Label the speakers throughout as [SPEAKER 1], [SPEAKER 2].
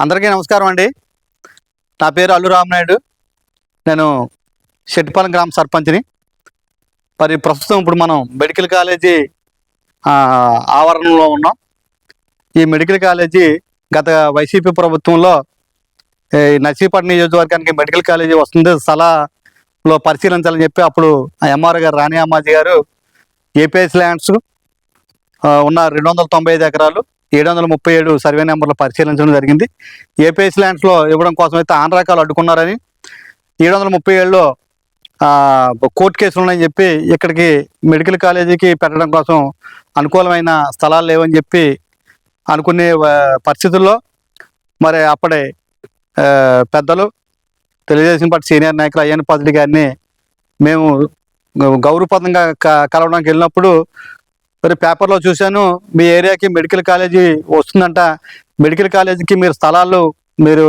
[SPEAKER 1] అందరికీ నమస్కారం అండి. నా పేరు అల్లు రామనాయుడు. నేను శెట్టిపాలెం గ్రామ సర్పంచ్ని. మరి ప్రస్తుతం ఇప్పుడు మనం మెడికల్ కాలేజీ ఆవరణలో ఉన్నాం. ఈ మెడికల్ కాలేజీ గత వైసీపీ ప్రభుత్వంలో నర్సీపట్నం నియోజకవర్గానికి మెడికల్ కాలేజీ వస్తుంది, స్థలంలో పరిశీలించాలని చెప్పి అప్పుడు ఎంఆర్ గారు రాణి అమ్మాజీ గారు ఏపీఎస్ ల్యాండ్స్ ఉన్న 295 ఎకరాలు 737 సర్వే నెంబర్లు పరిశీలించడం జరిగింది. ఏపీఎస్ ల్యాండ్స్లో ఇవ్వడం కోసం అయితే ఆంధ్రాకాలు అడ్డుకున్నారని 737లో కోర్టు కేసులు ఉన్నాయని చెప్పి ఇక్కడికి మెడికల్ కాలేజీకి పెట్టడం కోసం అనుకూలమైన స్థలాలు లేవని చెప్పి అనుకునే పరిస్థితుల్లో మరి అప్పుడే పెద్దలు తెలుగుదేశం పార్టీ సీనియర్ నాయకులు అయ్యన్న పాత్రుడి గారిని మేము గౌరవపదంగా కలవడానికి వెళ్ళినప్పుడు మరి పేపర్లో చూశాను, మీ ఏరియాకి మెడికల్ కాలేజీ వస్తుందంట, మెడికల్ కాలేజీకి మీరు స్థలాలు మీరు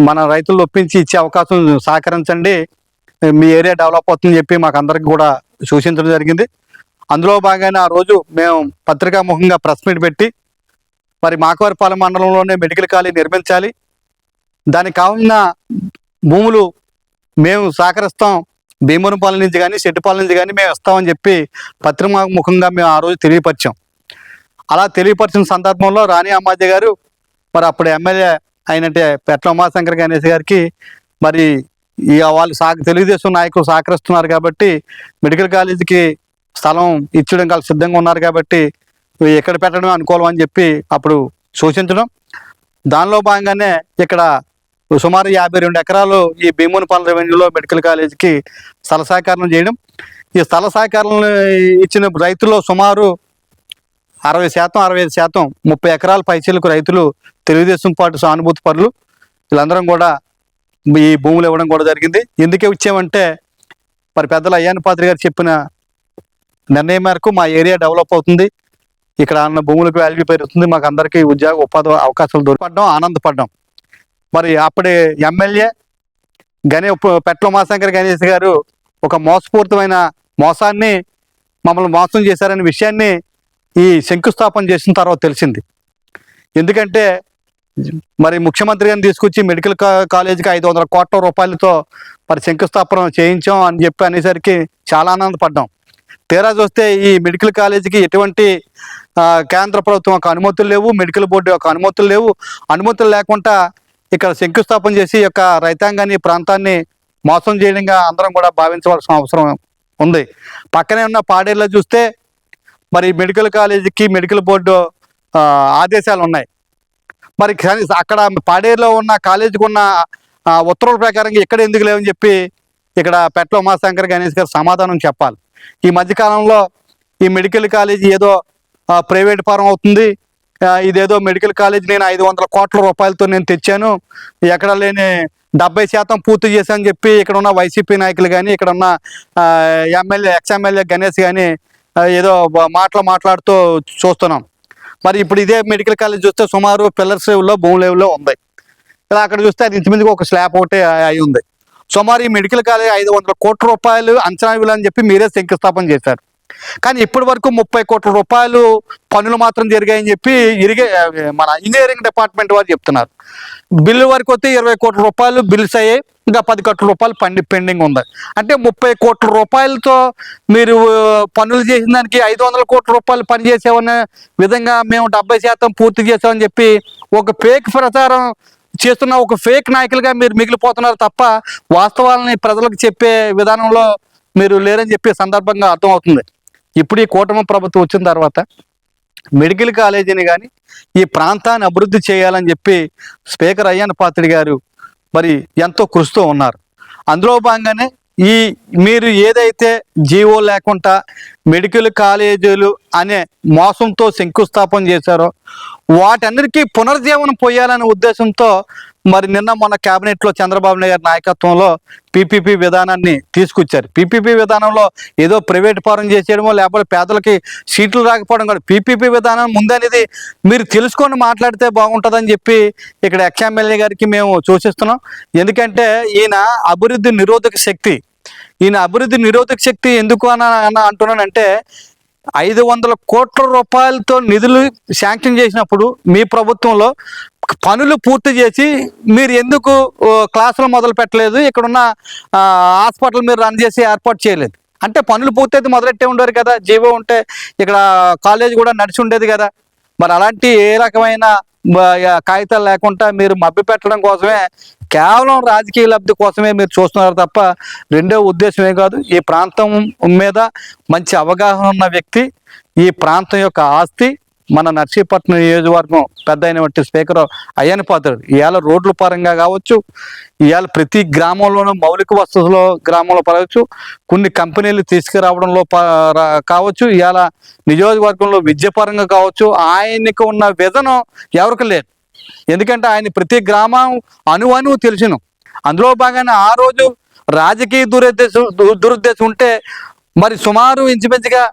[SPEAKER 1] మన రైతులు ఒప్పించి ఇచ్చే అవకాశం సహకరించండి, మీ ఏరియా డెవలప్ అవుతుందని చెప్పి మాకు అందరికి కూడా సూచించడం జరిగింది. అందులో భాగంగానే ఆ రోజు మేము పత్రికాముఖంగా ప్రెస్ మీట్ పెట్టి మరి మాకవరపాలెం మండలంలోనే మెడికల్ కాలేజీ నిర్మించాలి, దానికి కావాల్సిన భూములు మేము సహకరిస్తాం, భీమునిపాలెం నుంచి కానీ శెట్టిపాలెం నుంచి కానీ మేము ఇస్తామని చెప్పి పత్రికాముఖంగా మేము ఆ రోజు తెలియపరిచాం. అలా తెలియపరిచిన సందర్భంలో రాణి అమ్మాజీ గారు మరి అప్పుడు ఎమ్మెల్యే అయినట్టే పెట్ల ఉమాశంకర్ గణేష్ గారికి మరి వాళ్ళు తెలుగుదేశం నాయకులు సహకరిస్తున్నారు కాబట్టి మెడికల్ కాలేజీకి స్థలం ఇచ్చడం కాదు సిద్ధంగా ఉన్నారు కాబట్టి ఎక్కడ పెట్టడం అనుకూలం అని చెప్పి అప్పుడు సూచించడం, దానిలో భాగంగానే ఇక్కడ సుమారు 52 ఎకరాలు ఈ భీమునిపాలెం రెవెన్యూలో మెడికల్ కాలేజీకి స్థల సేకరణ చేయడం. ఈ స్థల సేకరణ ఇచ్చిన రైతుల్లో సుమారు 60%, 65%, 30 ఎకరాల పైచీలకు రైతులు తెలుగుదేశం పార్టీ సానుభూతి పరులు, వీళ్ళందరం కూడా ఈ భూములు ఇవ్వడం కూడా జరిగింది. ఎందుకే ఇచ్చామంటే మరి పెద్దలు అయ్యన్న పాత్రి గారు చెప్పిన నిర్ణయం మేరకు మా ఏరియా డెవలప్ అవుతుంది, ఇక్కడ అన్న భూములకు వాల్యూ పెరుగుతుంది, మాకు అందరికీ ఉద్యోగ ఉపాధి అవకాశాలు దొరికడం ఆనందపడ్డాం. మరి అప్పుడే ఎమ్మెల్యే పెట్ల ఉమాశంకర్ గణేష్ గారు ఒక మోసపూరితమైన మోసాన్ని మమ్మల్ని మోసం చేశారనే విషయాన్ని ఈ శంకుస్థాపన చేసిన తర్వాత తెలిసింది. ఎందుకంటే మరి ముఖ్యమంత్రి గారిని తీసుకొచ్చి మెడికల్ కాలేజీకి 500 కోట్ల రూపాయలతో మరి శంకుస్థాపన చేయించాం అని చెప్పి అనేసరికి చాలా ఆనందపడ్డాం. తీరా చూస్తే ఈ మెడికల్ కాలేజీకి ఎటువంటి కేంద్ర ప్రభుత్వం ఒక అనుమతులు లేవు, మెడికల్ బోర్డు యొక్క అనుమతులు లేవు. అనుమతులు లేకుండా ఇక్కడ శంకుస్థాపన చేసి యొక్క రైతాంగాన్ని ప్రాంతాన్ని మోసం చేయడంగా అందరం కూడా భావించవలసిన అవసరం ఉంది. పక్కనే ఉన్న పాడేరులో చూస్తే మరి మెడికల్ కాలేజీకి మెడికల్ బోర్డు ఆదేశాలు ఉన్నాయి. మరి అక్కడ పాడేరులో ఉన్న కాలేజీకి ఉన్న ఉత్తర్వుల ప్రకారంగా ఇక్కడ ఎందుకు లేవని చెప్పి ఇక్కడ పెట్ల ఉమాశంకర్ గణేష్ గారు సమాధానం చెప్పాలి. ఈ మధ్యకాలంలో ఈ మెడికల్ కాలేజీ ఏదో ప్రైవేట్ పరం అవుతుంది, ఇదేదో మెడికల్ కాలేజ్ నేను 500 కోట్ల రూపాయలతో నేను తెచ్చాను, ఎక్కడ లేని 70% పూర్తి చేశానని చెప్పి ఇక్కడ ఉన్న వైసీపీ నాయకులు కానీ ఇక్కడ ఉన్న ఎక్స్ఎమ్మెల్యే గణేష్ కానీ ఏదో మాట్లాడుతూ చూస్తున్నాం. మరి ఇప్పుడు ఇదే మెడికల్ కాలేజ్ చూస్తే సుమారు పిల్లర్స్ లెవెల్లో భూమి లెవెల్లో ఉంది. ఇలా అక్కడ చూస్తే అది ఇంచుమించుగా ఒక స్లాబ్ ఒకటే అయి ఉంది. సుమారు ఈ మెడికల్ కాలేజ్ 500 కోట్ల రూపాయలు అంచనా వేయాలని చెప్పి మీరే శంకుస్థాపన చేశారు. కానీ ఇప్పటి వరకు 30 కోట్ల రూపాయలు పనులు మాత్రం జరిగాయని చెప్పి మన ఇంజనీరింగ్ డిపార్ట్మెంట్ వారు చెప్తున్నారు. బిల్లు వరకు వస్తే 20 కోట్ల రూపాయలు బిల్స్ అయ్యాయి, ఇంకా 10 కోట్ల రూపాయలు పెండింగ్ ఉంది. అంటే 30 కోట్ల రూపాయలతో మీరు పనులు చేసిన దానికి 500 కోట్ల రూపాయలు పని చేసామనే విధంగా మేము 70% పూర్తి చేసామని చెప్పి ఒక ఫేక్ ప్రచారం చేస్తున్న ఒక ఫేక్ నాయకులుగా మీరు మిగిలిపోతున్నారు తప్ప వాస్తవాలని ప్రజలకు చెప్పే విధానంలో మీరు లేరని చెప్పే సందర్భంగా అర్థమవుతుంది. ఇప్పుడు ఈ కూటమి ప్రభుత్వం వచ్చిన తర్వాత మెడికల్ కాలేజీని కానీ ఈ ప్రాంతాన్ని అభివృద్ధి చేయాలని చెప్పి స్పీకర్ అయ్యన్న పాత్రుడి గారు మరి ఎంతో కృషితో ఉన్నారు. అందులో భాగంగానే మీరు ఏదైతే జీవో లేకుండా మెడికల్ కాలేజీలు అనే మోసంతో శంకుస్థాపన చేశారో వాటన్నిటికీ పునర్జీవనం పోయాలనే ఉద్దేశంతో మరి మొన్న క్యాబినెట్లో చంద్రబాబు నాయుడు గారి నాయకత్వంలో పీపీపీ విధానాన్ని తీసుకొచ్చారు. పీపీపీ విధానంలో ఏదో ప్రైవేట్ పరం చేసేయడమో లేకపోతే పేదలకి సీట్లు రాకపోవడం కాదు, పీపీపీ విధానం ముందనేది మీరు తెలుసుకొని మాట్లాడితే బాగుంటుందని చెప్పి ఇక్కడ ఎక్స్ఎమ్మెల్యే గారికి మేము సూచిస్తున్నాం. ఎందుకంటే ఈయన అభివృద్ధి నిరోధక శక్తి. ఎందుకు అంటున్నానంటే 500 కోట్ల రూపాయలతో నిధులు శాంక్షన్ చేసినప్పుడు మీ ప్రభుత్వంలో పనులు పూర్తి చేసి మీరు ఎందుకు క్లాసులు మొదలు పెట్టలేదు, ఇక్కడున్న హాస్పిటల్ మీరు రన్ చేసి ఏర్పాటు చేయలేదు అంటే పనులు పూర్తయితే మొదలెట్టే ఉండేవారు కదా, జీవో ఉంటే ఇక్కడ కాలేజ్ కూడా నడిచి ఉండేది కదా. మరి అలాంటి ఏ రకమైన కాగితాలు లేకుండా మీరు మభ్య పెట్టడం కోసమే, కేవలం రాజకీయ లబ్ధి కోసమే మీరు చూస్తున్నారు తప్ప రెండో ఉద్దేశమే కాదు. ఈ ప్రాంతం మీద మంచి అవగాహన ఉన్న వ్యక్తి, ఈ ప్రాంతం యొక్క ఆస్తి, మన నర్సీపట్నం నియోజకవర్గం పెద్ద అయినటువంటి స్పీకర్ అయ్యన్న పాత్రుడు. ఇవాళ రోడ్ల పరంగా కావచ్చు, ఇవాళ ప్రతి గ్రామంలోనూ మౌలిక వసతులు గ్రామంలో పరవచ్చు, కొన్ని కంపెనీలు తీసుకురావడంలో కావచ్చు, ఇవాళ నియోజకవర్గంలో విద్య పరంగా కావచ్చు, ఆయనకు ఉన్న విజనం ఎవరికి లేదు. ఎందుకంటే ఆయన ప్రతి గ్రామం అణువు తెలుసును. అందులో భాగంగా ఆ రోజు రాజకీయ దురుద్దేశం ఉంటే మరి సుమారు ఇంచుమించుగా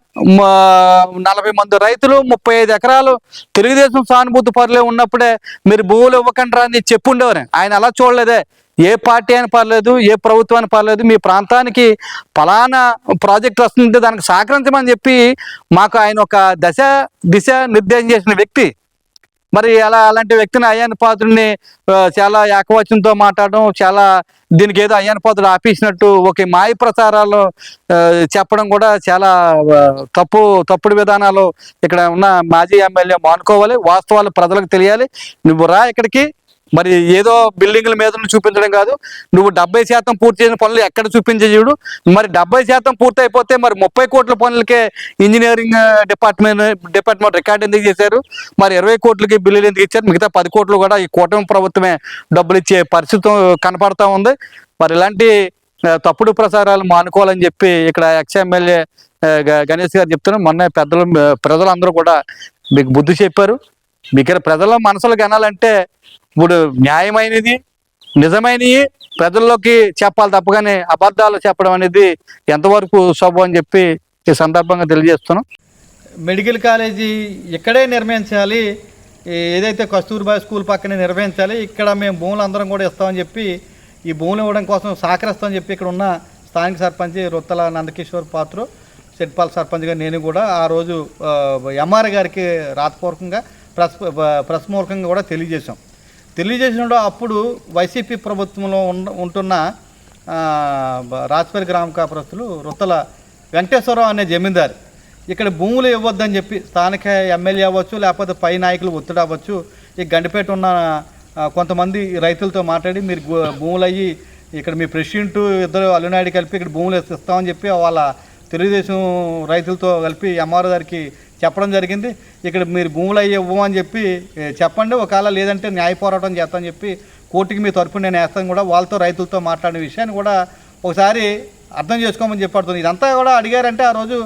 [SPEAKER 1] 40 మంది రైతులు 35 ఎకరాలు తెలుగుదేశం సానుభూతి పరులే ఉన్నప్పుడే మీరు భూములు ఇవ్వకండి అని చెప్పుండేవారు. ఆయన అలా చూడలేదే. ఏ పార్టీ అని పర్లేదు, ఏ ప్రభుత్వాన్ని పర్లేదు, మీ ప్రాంతానికి ఫలానా ప్రాజెక్ట్ వస్తుంటే దానికి సహకరించమని చెప్పి మాకు ఆయన ఒక దిశ నిర్దేశం చేసిన వ్యక్తి. మరి అలాంటి వ్యక్తిని అయ్యన్న పాత్రుడిని చాలా ఏకవచనంతో మాట్లాడడం, చాలా దీనికి ఏదో అయ్యన్న పాత్రుడు ఆపేసినట్టు ఒక మాయ ప్రచారాలు చెప్పడం కూడా చాలా తప్పుడు విధానాలు ఇక్కడ ఉన్న మాజీ ఎమ్మెల్యే మానుకోవాలి. వాస్తవాలు ప్రజలకు తెలియాలి. నువ్వు రా ఇక్కడికి, మరి ఏదో బిల్డింగ్ల మీద చూపించడం కాదు, నువ్వు 70% పూర్తి చేసిన పనులు ఎక్కడ చూపించే చూడు. మరి 70% పూర్తి అయిపోతే మరి 30 కోట్ల పనులకే ఇంజనీరింగ్ డిపార్ట్మెంట్ రికార్డు ఎందుకు చేశారు? మరి 20 కోట్లకి బిల్లులు ఎందుకు ఇచ్చారు? మిగతా 10 కోట్లు కూడా ఈ కూటమి ప్రభుత్వమే డబ్బులు ఇచ్చే పరిస్థితి కనపడతా ఉంది. మరి ఇలాంటి తప్పుడు ప్రచారాలు మానుకోవాలని చెప్పి ఇక్కడ ఎమ్మెల్యే గణేష్ గారు చెప్తున్నారు. మొన్న ప్రజలందరూ కూడా మీకు బుద్ధి చెప్పారు. మీకు ప్రజల మనసులు కనాలంటే ఇప్పుడు న్యాయమైనది, నిజమైనవి ప్రజల్లోకి చెప్పాలి తప్పగానే అబద్ధాలు చెప్పడం అనేది ఎంతవరకు శుభం అని చెప్పి ఈ సందర్భంగా తెలియజేస్తున్నాం.
[SPEAKER 2] మెడికల్ కాలేజీ ఇక్కడే నిర్మించాలి, ఏదైతే కస్తూర్బా స్కూల్ పక్కనే నిర్వహించాలి, ఇక్కడ మేము భూములు అందరం కూడా ఇస్తామని చెప్పి ఈ భూములు ఇవ్వడం కోసం సహకరిస్తామని చెప్పి ఇక్కడ ఉన్న స్థానిక సర్పంచ్ రుత్తల నందకిషోర్ పాత్ర, సెట్పాల్ సర్పంచ్గా నేను కూడా ఆ రోజు ఎంఆర్ గారికి రాతపూర్వకంగా ప్రెస్ మూలకంగా కూడా తెలియజేసినప్పుడు అప్పుడు వైసీపీ ప్రభుత్వంలో ఉంటున్న రాజపల్లి గ్రామ కాపురస్తులు రుత్తల వెంకటేశ్వరరావు అనే జమీందారు ఇక్కడ భూములు ఇవ్వద్దని చెప్పి స్థానిక ఎమ్మెల్యే అవ్వచ్చు, లేకపోతే పై నాయకులు ఒత్తిడి అవ్వచ్చు, ఈ గండిపేట ఉన్న కొంతమంది రైతులతో మాట్లాడి మీరు భూములు అయ్యి ఇక్కడ మీ ప్రెసిడెంట్ ఇద్దరు అల్లునాయుడు కలిపి ఇక్కడ భూములు ఇస్తామని చెప్పి వాళ్ళ తెలుగుదేశం రైతులతో కలిపి ఎంఆర్ గారికి చెప్పడం జరిగింది. ఇక్కడ మీరు భూములు అయ్యి ఇవ్వమని చెప్పి చెప్పండి, ఒకవేళ లేదంటే న్యాయ పోరాటం చేస్తామని చెప్పి కోర్టుకి మీ తరపున నేను వేస్తాను కూడా వాళ్ళతో రైతులతో మాట్లాడిన విషయాన్ని కూడా ఒకసారి అర్థం చేసుకోమని చెప్పడుతుంది. ఇదంతా కూడా అడిగారంటే ఆ రోజు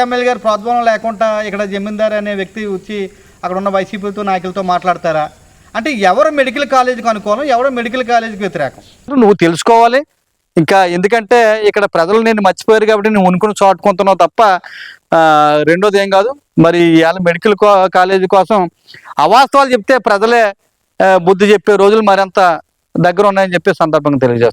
[SPEAKER 2] ఎమ్మెల్యే గారు ప్రోద్బలం లేకుండా ఇక్కడ జమీందారు అనే వ్యక్తి వచ్చి అక్కడ ఉన్న వైసీపీతో నాయకులతో మాట్లాడతారా అంటే ఎవరు మెడికల్ కాలేజీకి అనుకోను, ఎవరు మెడికల్ కాలేజీకి వ్యతిరేకం
[SPEAKER 1] నువ్వు తెలుసుకోవాలి. ఇంకా ఎందుకంటే ఇక్కడ ప్రజలు నేను మర్చిపోయారు కాబట్టి నువ్వు ఉనుకుని చాటుకుంటున్నావు తప్ప రెండోది ఏం కాదు. మరి ఇవాళ మెడికల్ కాలేజీ కోసం అవాస్తవాలు చెప్తే ప్రజలే బుద్ధి చెప్పే రోజులు మరింత దగ్గర ఉన్నాయని చెప్పి సందర్భంగా తెలియజేస్తాను.